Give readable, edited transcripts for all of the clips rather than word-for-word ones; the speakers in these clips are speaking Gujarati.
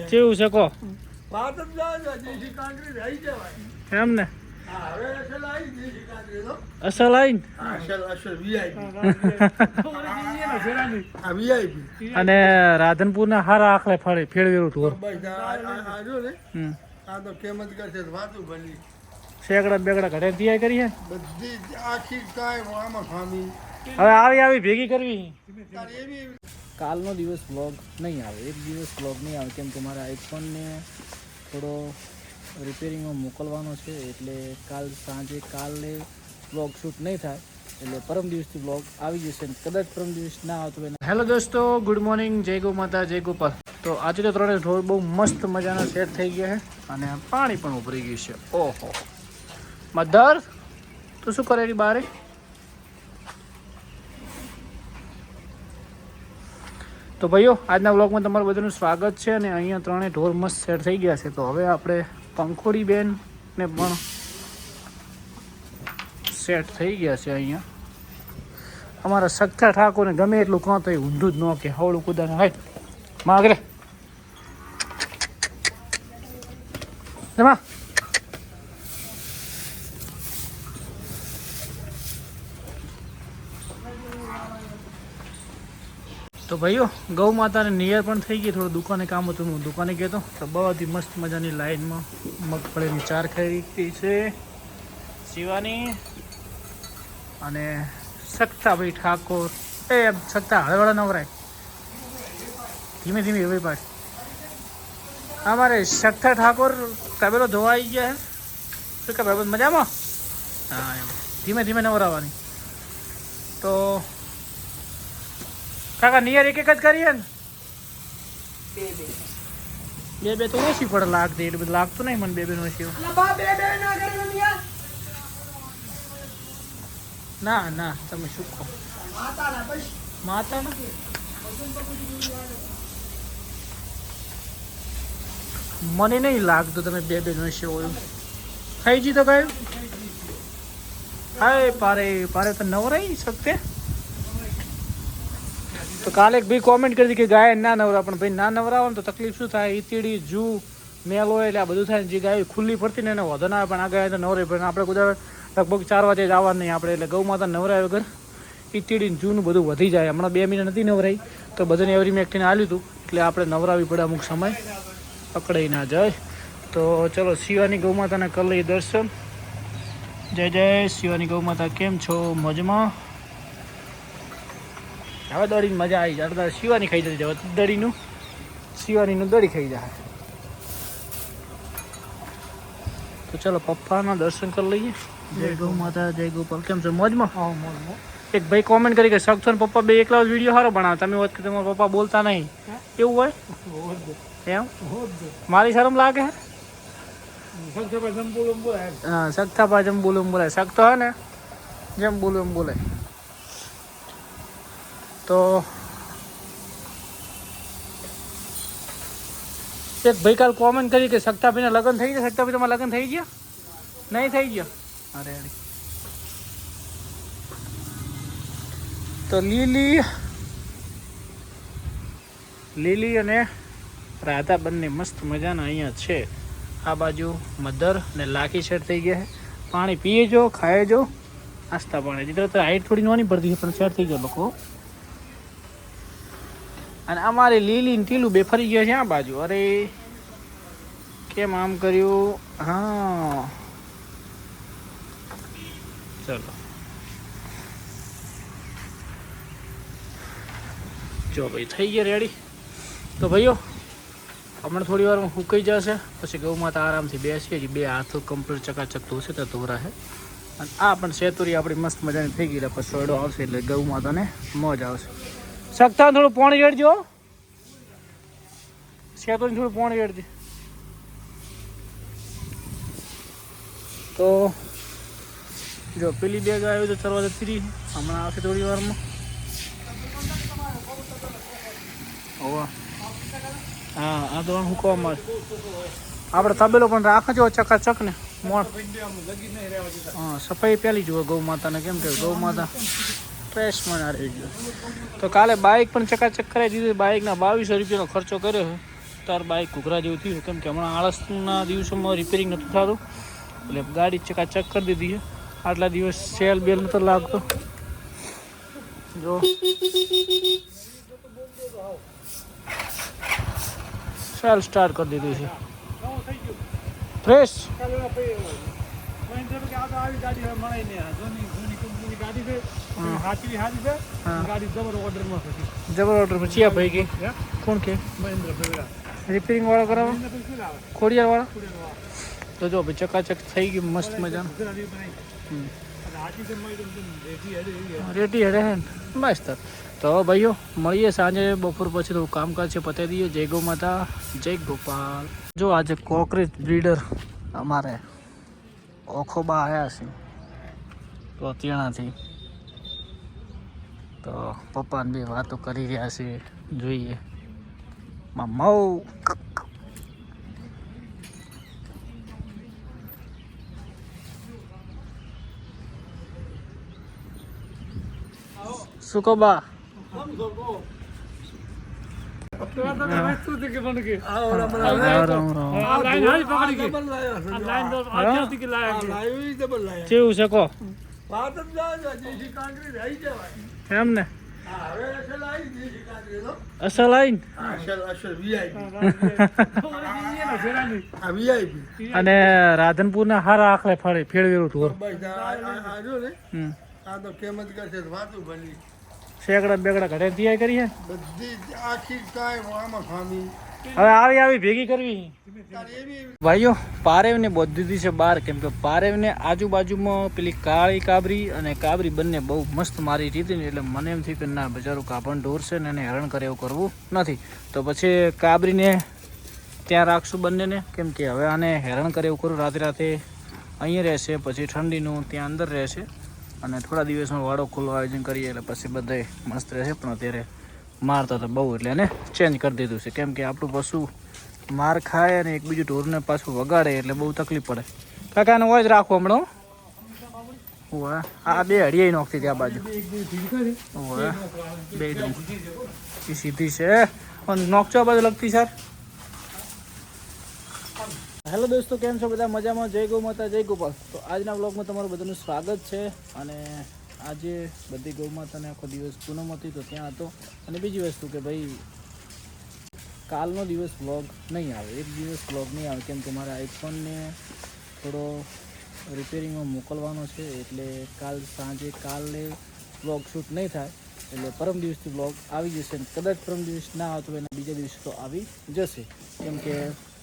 કેવું છે કો એમ ને અસલ આઈન અને રાધનપુર ના હારા આખલે ફેરવેલું ઢોર શેકડા બેકડા ઘટે તૈયાર કરી છે બધી આખી કાય આમાં ખામી હવે આવી ભેગી કરવી કાલનો દિવસ વ્લોગ નહીં આવે એક દિવસ વ્લોગ નહીં આવે કેમ કે મારા આઈફોનને થોડો રિપેરિંગમાં મોકલવાનો છે એટલે કાલ સાંજે કાલે વ્લોગ શૂટ નહીં થાય એટલે પરમ દિવસથી વ્લોગ આવી જશે કદાચ પરમ દિવસ ના આવતો હોય. હેલો દોસ્તો, ગુડ મોર્નિંગ, જય ગૌ માતા, જય ગોપાલ. તો આજે તો ત્રણે ઢોર બહુ મસ્ત મજાના સેટ થઈ ગયા છે અને પાણી પણ ઉભરી ગયું છે. ઓહો મધર તું શું કરે બારે? તો ભાઈઓ આજના વ્લોગમાં તમારું બધાનું સ્વાગત છે અને અહીંયા ત્રણે ઢોર મસ્ત સેટ થઈ ગયા છે. તો હવે આપણે પંખોડી બેનને પણ સેટ થઈ ગયા છે. અહીંયા અમારા સખ્તા ઠાકોરને ગમે એટલું કાં તો એ ઊંધું જ ન કે હવળું કુદાને હાઈટ માગરે એમાં તો ભાઈઓ ગૌ માતાને નિયર પણ થઈ ગઈ. થોડું દુકાને કામ હતું, હું દુકાને ગયો તો બધી મસ્ત મજાની લાઈનમાં મગફળીની ચાર ખરીદી છે શિવાની અને સખ્તાભાઈ ઠાકોર. એ સખ્તા હળવાળા નવરાય ધીમે ધીમે હવે પાડ. અમારે સખ્તા ઠાકોર તબેલો ધોવા આવી ગયા હે. શું કે ભાઈ મજામાં? હા એમ ધીમે ધીમે નવરાવાની. તો કાકા નિયર એક જ કરીએ ને બે તો ઓછી પડે લાગતી એટલે બધું લાગતું નહીં મને બે નો ઓછી. ના ના તમે શું કહો માતા મને નહીં લાગતું તમે બે નો ઓછી હોય થઈ જી તો કયું હા પારે પારે તો નવરાઈ શકતે. તો કાલે એક ભાઈ કોમેન્ટ કરી કે ગાય ના નવરા, પણ ભાઈ ના નવરાવો ને તો તકલીફ શું થાય? ઈતીડી જૂ મેલ હોય એટલે આ બધું થાય. જે ગાય ખુલ્લી પડતી ને એને વધુ ના આવે, પણ આ ગાય તો નવરે પણ આપણે કુદરત લગભગ 4 વાગે જ આવવાનું નહીં આપણે. એટલે ગૌ માતા નવરાય વગર ઈતીડી જૂનું બધું વધી જાય. હમણાં 2 મહિના નથી નવરાઈ તો બધાને એવરી મેકટીને આલ્યું હતું એટલે આપણે નવરાવી પડે અમુક સમય પકડાઈ ના જાય. તો ચલો શિવાની ગૌ માતાને કરી લઈએ દર્શન. જય જય શિવાની ગૌ માતા, કેમ છો? મજમાં? હવે દડીની મજા આવી જાય. શિવાની ખાઈ જતી હવે દડીનું શિવાનીનું દડી ખાઈ જાય. તો ચલો પપ્પાના દર્શન કરી લઈએ. જય ગૌ માતા, જય ગોપાલ. કેમ છો? મોજમાં? હા મોજમાં. એક ભાઈ કોમેન્ટ કરી કે સખ્તો ને પપ્પા બે એકલા જ વિડીયો સારો બનાવે, તમે હોત કે તમારા પપ્પા બોલતા નહીં એવું હોય એમ? મારી શરમ લાગે હે? હા સખ્તા પા જેમ બોલું એમ બોલાય. સખ્તો હે ને જેમ બોલું એમ બોલાય. તો એક ભાઈ કાલ કોમેન્ટ કરી કે સખ્તાભાઈના લગ્ન થઈ ગયા. સખ્તાભાઈ તમારા લગ્ન થઈ ગયા? નહીં થઈ ગયા? અરે તો લીલી અને રાધા બંને મસ્ત મજાના અહીંયા છે. આ બાજુ મધર ને લાખી સેટ થઈ ગયા છે. પાણી પીએ જો, ખાય જો, નાસ્તા પાણી. જીધર તો હાઈટ થોડી નોની પડતી છે પણ સેટ થઈ ગયા લોકો. અને અમારે લીલી ને ટીલું બે ફરી ગયા છે આ બાજુ. અરે કેમ આમ કર્યું? હા ચલો જો ભાઈ થઈ ગયા રેડી. તો ભાઈઓ હમણાં થોડી વારમાં સુકાઈ જશે પછી ગૌ માતા આરામથી બેસીએ. બે હાથો કમ્પ્લીટ ચકાચક ધોશે તો ધોરા છે. અને આ પણ સેતુરી આપણી મસ્ત મજાની થઈ ગઈ. પછી સોયડો આવશે એટલે ગૌ માતાને મોજ આવશે. સખ્તા થોડું પાણી રેડજો. સેતુરી થોડું પાણી રેડજે. તો જો પેલી બેગ આવ્યું તો ચરવા જતી હમણાં આવશે થોડી વારમાં. હા આ તો હુકવામાં આપણે તબેલો પણ રાખજો ચકાચક ને મોણ. હા, સફાઈ પહેલી જુઓ ગૌ માતાને, કેમ કે ગૌ માતા ફ્રેશમાં ના રહી ગયો. તો કાલે બાઇક પણ ચકાચક કરાવી દીધી. બાઇકના 2200 રૂપિયાનો ખર્ચો કર્યો છે. તાર બાઇક ઘૂઘરા જેવું થયું, કેમ કે હમણાં આળસના દિવસોમાં રિપેરિંગ નહોતું થતું, એટલે ગાડી ચકાચક કરી દીધી છે. આટલા દિવસ સેલ બેલ નતો લાગતો. જો સેલ સ્ટાર્ટ કરી દીધું છે ફ્રેશ. જબર ઓર્ડર પછી આ ભાઈ કે કોણ કે રિપેરિંગ વાળા કરાવો, ખોડિયાર વાળા. તો જો ભાઈ ચકાચક થઈ ગયું મસ્ત મજાનું. રેડી હેડે હે મસ્ત. તો ભાઈઓ મળીએ સાંજે બપોર પછી. તો કામકાજ છે પતાવી દઈએ. જય ગૌ માતા, જય ગોપાલ. જો આજે કોકરેજ બ્રીડર અમારે ઓખોબા આવ્યા છે તો ત્યાંથી. તો પપ્પાને બે વાતો કરી રહ્યા છે, જોઈએ. મામા શું કહો બા? કેવું છે કહો એમ ને? અસલ આઈન અને રાધનપુર ના હારા આખલે ફળે ફેરવેલું ઢોર. શેકડા બેકડા ઘટે તૈયાર કરી છે. હવે આવી ભેગી કરવી. ભાઈઓ પારેવને બોધી દીધી છે બહાર, કેમ કે પારેવને આજુબાજુમાં પેલી કાળી કાબરી અને કાબરી બંને બહુ મસ્ત મારી હતી ને, એટલે મને એમ થયું કે ના બજારું કાપણ ઢોર છે ને એને હેરાન કરે એવું કરવું નથી. તો પછી કાબરીને ત્યાં રાખશું બંનેને, કેમ કે હવે આને હેરાન કરે એવું કરું. રાતે અહીંયા રહેશે, પછી ઠંડીનું ત્યાં અંદર રહેશે, અને થોડા દિવસમાં વાડો ખુલ્લો આયોજન કરીએ એટલે પછી બધાય મસ્ત રહેશે. પણ અત્યારે મારતા તો બહુ, એટલે એને ચેન્જ કરી દીધું છે, કેમ કે આપણું પશુ માર ખાય અને એક બીજું ઢોરને પાછું વગાડે એટલે બહુ તકલીફ પડે. કાકા એને હોય જ રાખો હમણાં. આ બે હડિયાઈ નોખતી ત્યાં બાજુ બે સીધી છે નોકચો બાજુ લગતી સર. હેલો દોસ્તો, કેમ છો બધા? મજામાં? જય ગૌ માતા, જય ગોપાલ. તો આજના વ્લોગમાં તમારું બધાનું સ્વાગત છે. અને આજે બધી ગૌ માતાને આખો દિવસ પૂનમ હતી તો ત્યાં હતો. અને બીજી વસ્તુ કે ભાઈ કાલનો દિવસ વ્લોગ નહીં આવે, એક દિવસ વ્લોગ નહીં આવે, કેમ કે મારા આઈફોનને થોડો રિપેરિંગમાં મોકલવાનો છે, એટલે કાલ સાંજે કાલે વ્લોગ શૂટ નહીં થાય. એટલે પરમ દિવસથી વ્લોગ આવી જશે. કદાચ પરમ દિવસ ના આવતો હોય એના બીજા દિવસ તો આવી જશે, કેમ કે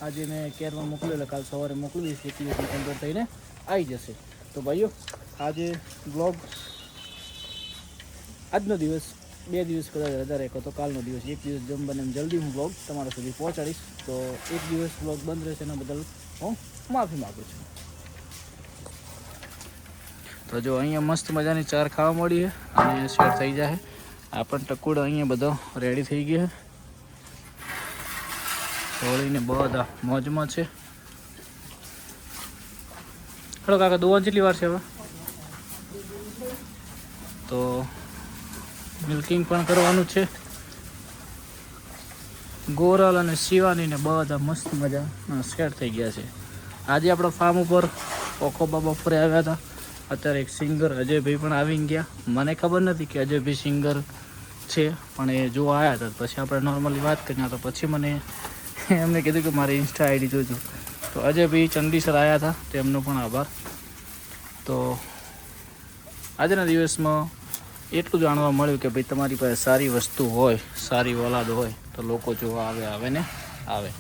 આજે મેં કેરમાં મોકલ્યો એટલે કાલ સવારે મોકલી દઈશ. એક દિવસની કમ્પ્લીટ થઈને આવી જશે. તો ભાઈઓ આજે વ્લોગ આજનો દિવસ, 2 દિવસ કદાચ રજા રહેતો તો કાલનો દિવસ, એક દિવસ જેમ બને એમ જલ્દી હું વ્લોગ તમારા સુધી પહોંચાડીશ. તો એક દિવસ વ્લોગ બંધ રહેશે, એના બદલ હું માફી માગું છું. તો જો અહીંયા મસ્ત મજાની ચાર ખાવા મળી છે અને શેર થઈ જાય. આ પણ ટકુડો અહીંયા બધો રેડી થઈ ગયો છે. હોળીને બધા મોજમાં છે. હલો કાકા, દોવા કેટલી વાર છે હવે? તો મિલ્કિંગ પણ કરવાનું છે. ગોરલ અને શિવાનીને બધા મસ્ત મજા સેટ થઈ ગયા છે. આજે આપણા ફાર્મ ઉપર ઓખોબા બપોરે આવ્યા હતા. અત્યારે એક સિંગર અજયભાઈ પણ આવી ગયા. મને ખબર નથી કે અજયભાઈ સિંગર છે, પણ એ જો આવ્યા હતા. પછી આપણે નોર્મલી વાત કરીએ તો પછી મને એમને કીધું કે મારી ઇન્સ્ટા આઈડી જોજો. તો અજયભાઈ ચંડીસર આવ્યા હતા, તેમનો પણ આભાર. તો આજના દિવસમાં એટલું જાણવા મળ્યું કે ભાઈ તમારી પાસે સારી વસ્તુ હોય, સારી ઓલાદ હોય તો લોકો જોવા આવે ને આવે.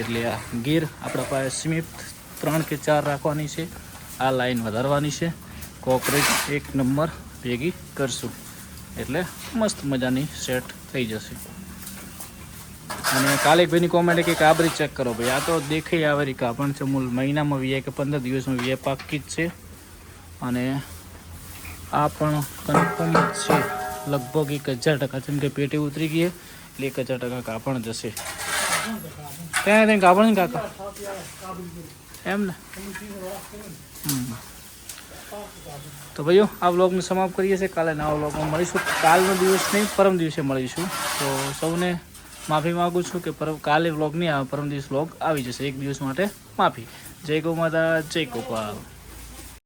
એટલે આ ગીર આપણા પાસે સીમિત 3 કે 4 રાખવાની છે. આ લાઈન વધારવાની છે. કોકરેજ 1 નંબર ભેગી કરશું એટલે મસ્ત મજાની સેટ થઈ જશે. અને કાલે ભાઈની કોમેન્ટ કે કાબરી ચેક કરો ભાઈ, આ તો દેખાઈ આવેલી કાપણ છે. મૂળ મહિનામાં વીએ કે 15 દિવસમાં વીએ પાકી જ છે. અને આ પણ કન્ફર્મ જ છે લગભગ 1000%, જેમ કે પેટી ઉતરી ગઈ એટલે 1000% કાપણ જશે. ત્યાં કાપડ ને કાકા એમ ને તો ભાઈઓ આ વ્લોગને સમાપ્ત કરીએ છીએ. કાલે નવા વ્લોગમાં મળીશું. કાલનો દિવસ નહીં, પરમ દિવસે મળીશું. તો સૌને માફી માગું છું કે કાલે વ્લોગ નહીં આવે, પરમ દિવસ વ્લોગ આવી જશે. એક દિવસ માટે માફી. જય ગૌ માતા, જય ગોપાલ.